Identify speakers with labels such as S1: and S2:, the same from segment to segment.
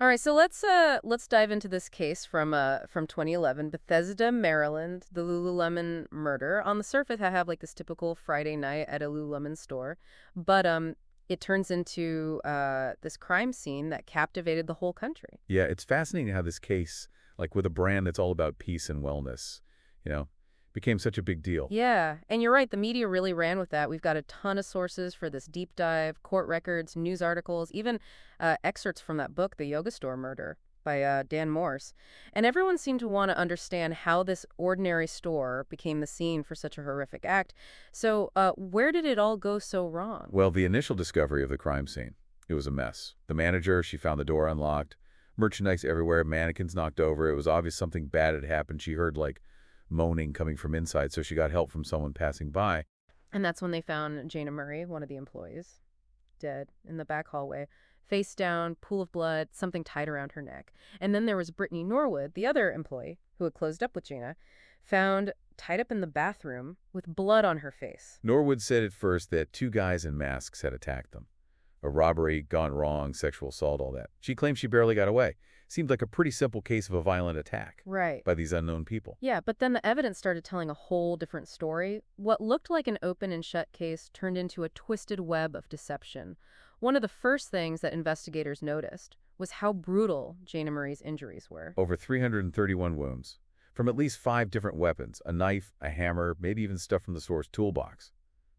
S1: All right, so let's dive into this case from 2011, Bethesda, Maryland, the Lululemon murder. On the surface, I have like this typical Friday night at a Lululemon store, but it turns into this crime scene that captivated the whole country.
S2: Yeah, it's fascinating how this case, like with a brand that's all about peace and wellness, you know, became such a big deal.
S1: Yeah, and you're right, the media really ran with that. We've got a ton of sources for this deep dive, court records, news articles, even excerpts from that book, The Yoga Store Murder by Dan Morse. And everyone seemed to want to understand how this ordinary store became the scene for such a horrific act. So, where did it all go so wrong?
S2: Well, the initial discovery of the crime scene, it was a mess. The manager, she found the door unlocked, merchandise everywhere, mannequins knocked over. It was obvious something bad had happened. She heard, like, moaning coming from inside, so she got help from someone passing by.
S1: And that's when they found Jana Murray, one of the employees, dead in the back hallway, face down, pool of blood, something tied around her neck. And then there was Brittany Norwood, the other employee who had closed up with Jana, found tied up in the bathroom with blood on her face.
S2: Norwood said at first that two guys in masks had attacked them. A robbery gone wrong, sexual assault, all that. She claimed she barely got away. Seemed like a pretty simple case of a violent attack
S1: Right.
S2: by these unknown people.
S1: Yeah, but then the evidence started telling a whole different story. What looked like an open and shut case turned into a twisted web of deception. One of the first things that investigators noticed was how brutal Jana Murray's injuries were.
S2: Over 331 wounds, from at least 5 different weapons, a knife, a hammer, maybe even stuff from the store's toolbox.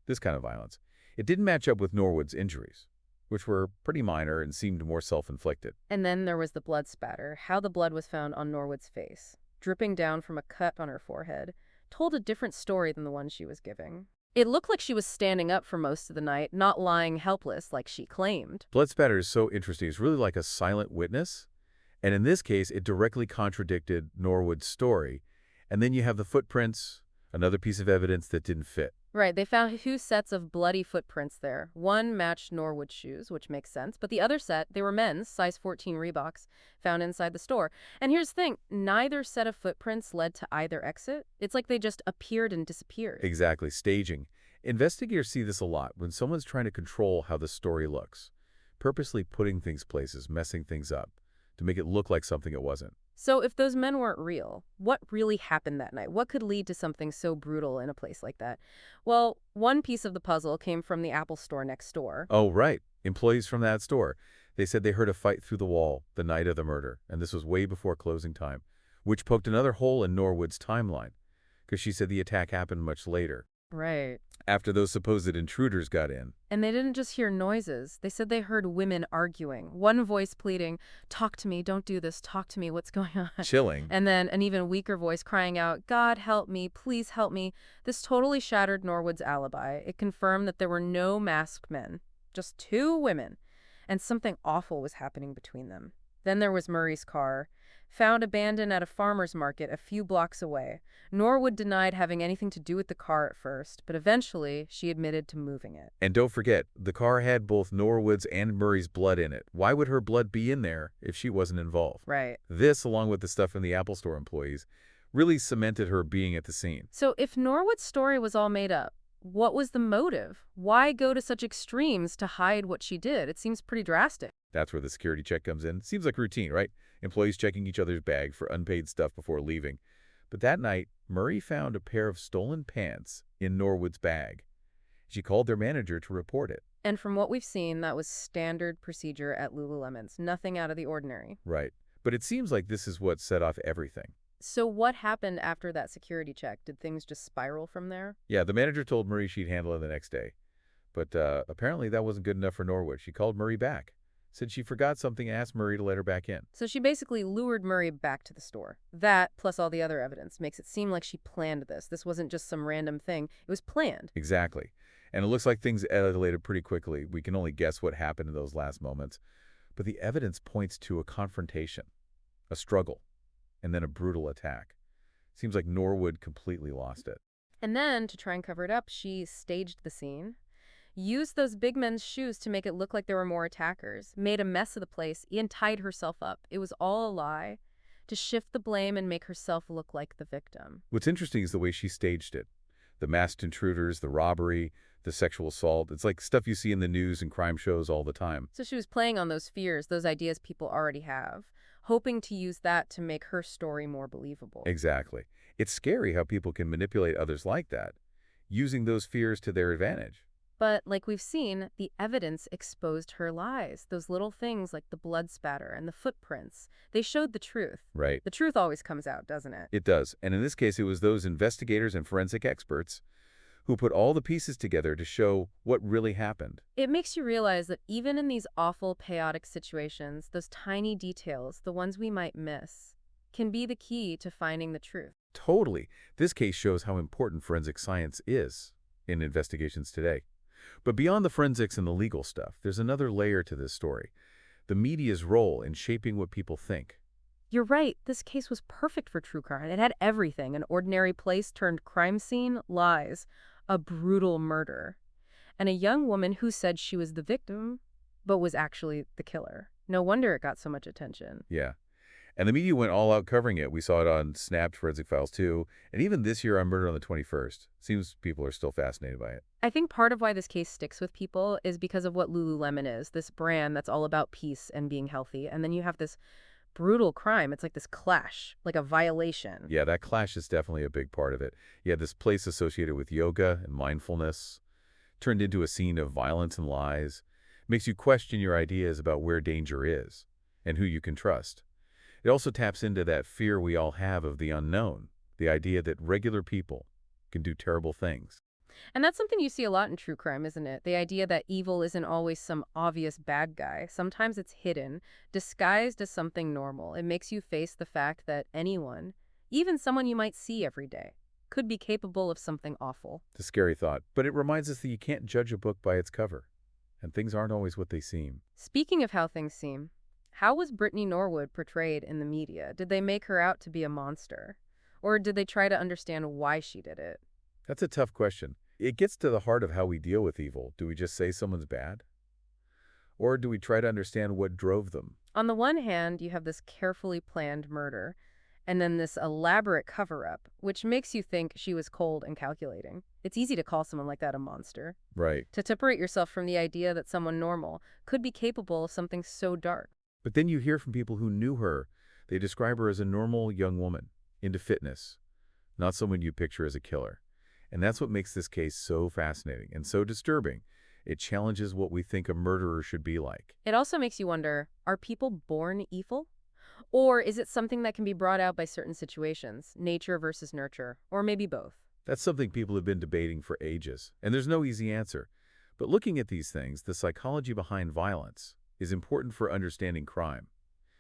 S2: This kind of violence. It didn't match up with Norwood's injuries, which were pretty minor and seemed more self-inflicted.
S1: And then there was the blood spatter, how the blood was found on Norwood's face, dripping down from a cut on her forehead, told a different story than the one she was giving. It looked like she was standing up for most of the night, not lying helpless like she claimed.
S2: Blood spatter is so interesting. It's really like a silent witness. And in this case, it directly contradicted Norwood's story. And then you have the footprints, another piece of evidence that didn't fit.
S1: Right, they found 2 sets of bloody footprints there. One matched Norwood's shoes, which makes sense, but the other set, they were men's, size 14 Reeboks, found inside the store. And here's the thing, neither set of footprints led to either exit. It's like they just appeared and disappeared.
S2: Exactly, staging. Investigators see this a lot when someone's trying to control how the story looks, purposely putting things places, messing things up, to make it look like something it wasn't.
S1: So if those men weren't real, what really happened that night? What could lead to something so brutal in a place like that? Well, one piece of the puzzle came from the Apple store next door.
S2: Oh, right. Employees from that store. They said they heard a fight through the wall the night of the murder, and this was way before closing time, which poked another hole in Norwood's timeline, because she said the attack happened much later,
S1: Right.
S2: after those supposed intruders got in.
S1: And they didn't just hear noises. They said they heard women arguing. One voice pleading, "Talk to me, don't do this, talk to me, what's going on?"
S2: Chilling.
S1: And then an even weaker voice crying out, "God help me, please help me." This totally shattered Norwood's alibi. It confirmed that there were no masked men, just 2 women. And something awful was happening between them. Then there was Murray's car, found abandoned at a farmer's market a few blocks away. Norwood denied having anything to do with the car at first, but eventually she admitted to moving it.
S2: And don't forget, the car had both Norwood's and Murray's blood in it. Why would her blood be in there if she wasn't involved?
S1: Right.
S2: This, along with the stuff from the Apple Store employees, really cemented her being at the scene.
S1: So if Norwood's story was all made up, what was the motive? Why go to such extremes to hide what she did? It seems pretty drastic.
S2: That's where the security check comes in. Seems like routine, right? Employees checking each other's bag for unpaid stuff before leaving. But that night, Murray found a pair of stolen pants in Norwood's bag. She called their manager to report it.
S1: And from what we've seen, that was standard procedure at Lululemon's. Nothing out of the ordinary.
S2: Right. But it seems like this is what set off everything.
S1: So what happened after that security check? Did things just spiral from there?
S2: Yeah, the manager told Murray she'd handle it the next day. But apparently that wasn't good enough for Norwood. She called Murray back. Said she forgot something and asked Murray to let her back in.
S1: So she basically lured Murray back to the store. That, plus all the other evidence, makes it seem like she planned this. This wasn't just some random thing. It was planned.
S2: Exactly. And it looks like things escalated pretty quickly. We can only guess what happened in those last moments. But the evidence points to a confrontation, a struggle, and then a brutal attack. Seems like Norwood completely lost it.
S1: And then, to try and cover it up, she staged the scene, used those big men's shoes to make it look like there were more attackers, made a mess of the place, and tied herself up. It was all a lie to shift the blame and make herself look like the victim.
S2: What's interesting is the way she staged it. The masked intruders, the robbery, the sexual assault. It's like stuff you see in the news and crime shows all the time.
S1: So she was playing on those fears, those ideas people already have, hoping to use that to make her story more believable.
S2: Exactly. It's scary how people can manipulate others like that, using those fears to their advantage.
S1: But like we've seen, the evidence exposed her lies. Those little things like the blood spatter and the footprints, they showed the truth.
S2: Right.
S1: The truth always comes out, doesn't it?
S2: It does. And in this case, it was those investigators and forensic experts who put all the pieces together to show what really happened.
S1: It makes you realize that even in these awful, chaotic situations, those tiny details, the ones we might miss, can be the key to finding the truth.
S2: Totally. This case shows how important forensic science is in investigations today. But beyond the forensics and the legal stuff, there's another layer to this story: the media's role in shaping what people think.
S1: You're right, this case was perfect for true crime. It had everything: an ordinary place turned crime scene, lies, a brutal murder, and a young woman who said she was the victim, but was actually the killer. No wonder it got so much attention.
S2: Yeah. And the media went all out covering it. We saw it on Snapped Forensic Files too, and even this year on Murder on the 21st. Seems people are still fascinated by it.
S1: I think part of why this case sticks with people is because of what Lululemon is, this brand that's all about peace and being healthy. And then you have this brutal crime. It's like this clash, like a violation.
S2: Yeah, that clash is definitely a big part of it. You had this place associated with yoga and mindfulness, turned into a scene of violence and lies. Makes you question your ideas about where danger is and who you can trust. It also taps into that fear we all have of the unknown, the idea that regular people can do terrible things.
S1: And that's something you see a lot in true crime, isn't it? The idea that evil isn't always some obvious bad guy. Sometimes it's hidden, disguised as something normal. It makes you face the fact that anyone, even someone you might see every day, could be capable of something awful.
S2: It's a scary thought, but it reminds us that you can't judge a book by its cover, and things aren't always what they seem.
S1: Speaking of how things seem, how was Brittany Norwood portrayed in the media? Did they make her out to be a monster? Or did they try to understand why she did it?
S2: That's a tough question. It gets to the heart of how we deal with evil. Do we just say someone's bad? Or do we try to understand what drove them?
S1: On the one hand, you have this carefully planned murder, and then this elaborate cover-up, which makes you think she was cold and calculating. It's easy to call someone like that a monster.
S2: Right.
S1: To separate yourself from the idea that someone normal could be capable of something so dark.
S2: But then you hear from people who knew her. They describe her as a normal young woman, into fitness, not someone you picture as a killer. And that's what makes this case so fascinating and so disturbing. It challenges what we think a murderer should be like.
S1: It also makes you wonder, are people born evil? Or is it something that can be brought out by certain situations, nature versus nurture, or maybe both?
S2: That's something people have been debating for ages, and there's no easy answer. But looking at these things, the psychology behind violence is important for understanding crime,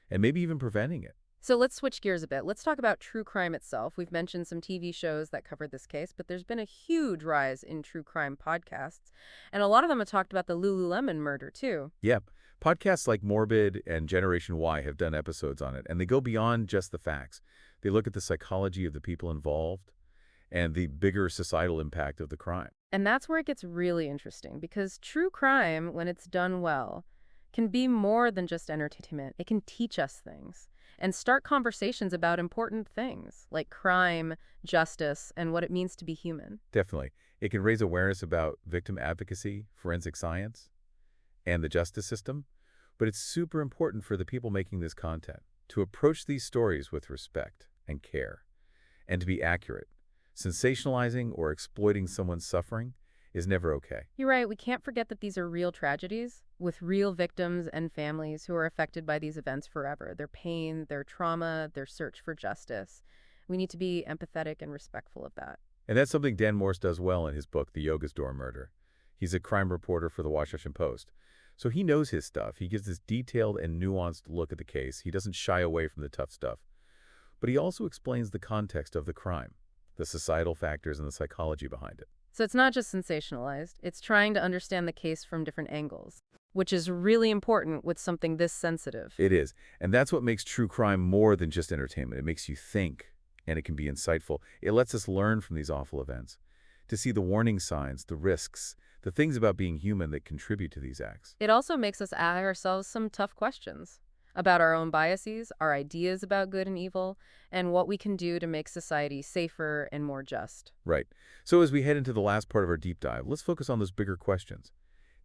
S2: and maybe even preventing it.
S1: So let's switch gears a bit. Let's talk about true crime itself. We've mentioned some TV shows that covered this case, but there's been a huge rise in true crime podcasts, and a lot of them have talked about the Lululemon murder, too.
S2: Yep, podcasts like Morbid and Generation Y have done episodes on it, and they go beyond just the facts. They look at the psychology of the people involved and the bigger societal impact of the crime.
S1: And that's where it gets really interesting, because true crime, when it's done well, can be more than just entertainment. It can teach us things and start conversations about important things like crime, justice, and what it means to be human.
S2: Definitely. It can raise awareness about victim advocacy, forensic science, and the justice system. But it's super important for the people making this content to approach these stories with respect and care, and to be accurate. Sensationalizing or exploiting someone's suffering is never okay.
S1: You're right, we can't forget that these are real tragedies with real victims and families who are affected by these events forever. Their pain, their trauma, their search for justice. We need to be empathetic and respectful of that.
S2: And that's something Dan Morse does well in his book, The Yoga Store Murder. He's a crime reporter for the Washington Post. So he knows his stuff. He gives this detailed and nuanced look at the case. He doesn't shy away from the tough stuff. But he also explains the context of the crime, the societal factors and the psychology behind it.
S1: So it's not just sensationalized, it's trying to understand the case from different angles, which is really important with something this sensitive.
S2: It is. And that's what makes true crime more than just entertainment. It makes you think, and it can be insightful. It lets us learn from these awful events, to see the warning signs, the risks, the things about being human that contribute to these acts.
S1: It also makes us ask ourselves some tough questions. about our own biases, our ideas about good and evil, and what we can do to make society safer and more just.
S2: Right. So as we head into the last part of our deep dive, let's focus on those bigger questions.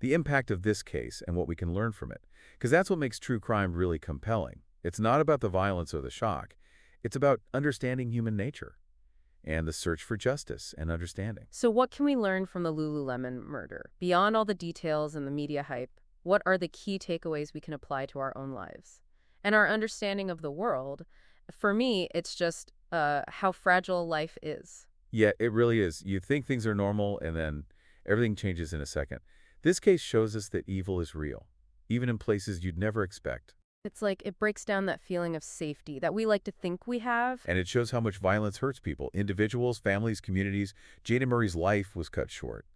S2: The impact of this case and what we can learn from it. Because that's what makes true crime really compelling. It's not about the violence or the shock. It's about understanding human nature and the search for justice and understanding.
S1: So, what can we learn from the Lululemon murder? Beyond all the details and the media hype, what are the key takeaways we can apply to our own lives? And our understanding of the world, for me, it's just how fragile life is.
S2: Yeah, it really is. You think things are normal, and then everything changes in a second. This case shows us that evil is real, even in places you'd never expect.
S1: It's like it breaks down that feeling of safety that we like to think we have.
S2: And it shows how much violence hurts people, individuals, families, communities. Jada Murray's life was cut short,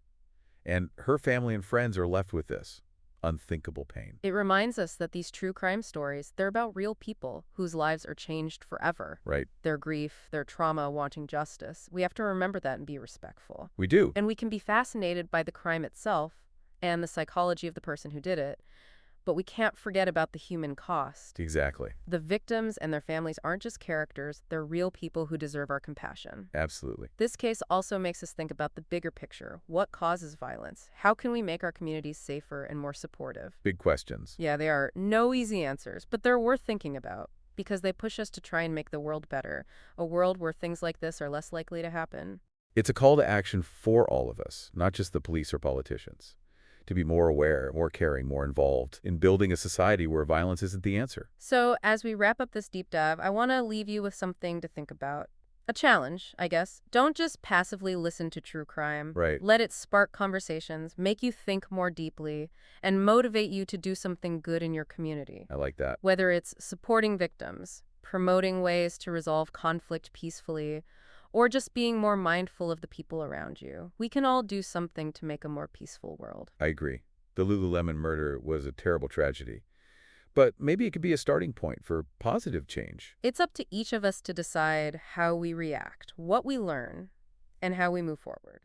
S2: and her family and friends are left with this unthinkable pain.
S1: It reminds us that these true crime stories, they're about real people whose lives are changed forever.
S2: Right?
S1: Their grief, their trauma, wanting justice. We have to remember that and be respectful.
S2: We do.
S1: And we can be fascinated by the crime itself and the psychology of the person who did it, but we can't forget about the human cost.
S2: Exactly.
S1: The victims and their families aren't just characters, they're real people who deserve our compassion.
S2: Absolutely.
S1: This case also makes us think about the bigger picture. What causes violence? How can we make our communities safer and more supportive?
S2: Big questions.
S1: Yeah, they are no easy answers, but they're worth thinking about because they push us to try and make the world better, a world where things like this are less likely to happen.
S2: It's a call to action for all of us, not just the police or politicians, to be more aware, more caring, more involved in building a society where violence isn't the answer.
S1: So, as we wrap up this deep dive, I want to leave you with something to think about. A challenge, I guess. Don't just passively listen to true crime.
S2: Right.
S1: Let it spark conversations, make you think more deeply, and motivate you to do something good in your community.
S2: I like that.
S1: Whether it's supporting victims, promoting ways to resolve conflict peacefully, or just being more mindful of the people around you, we can all do something to make a more peaceful world.
S2: I agree. The Lululemon murder was a terrible tragedy, but maybe it could be a starting point for positive change.
S1: It's up to each of us to decide how we react, what we learn, and how we move forward.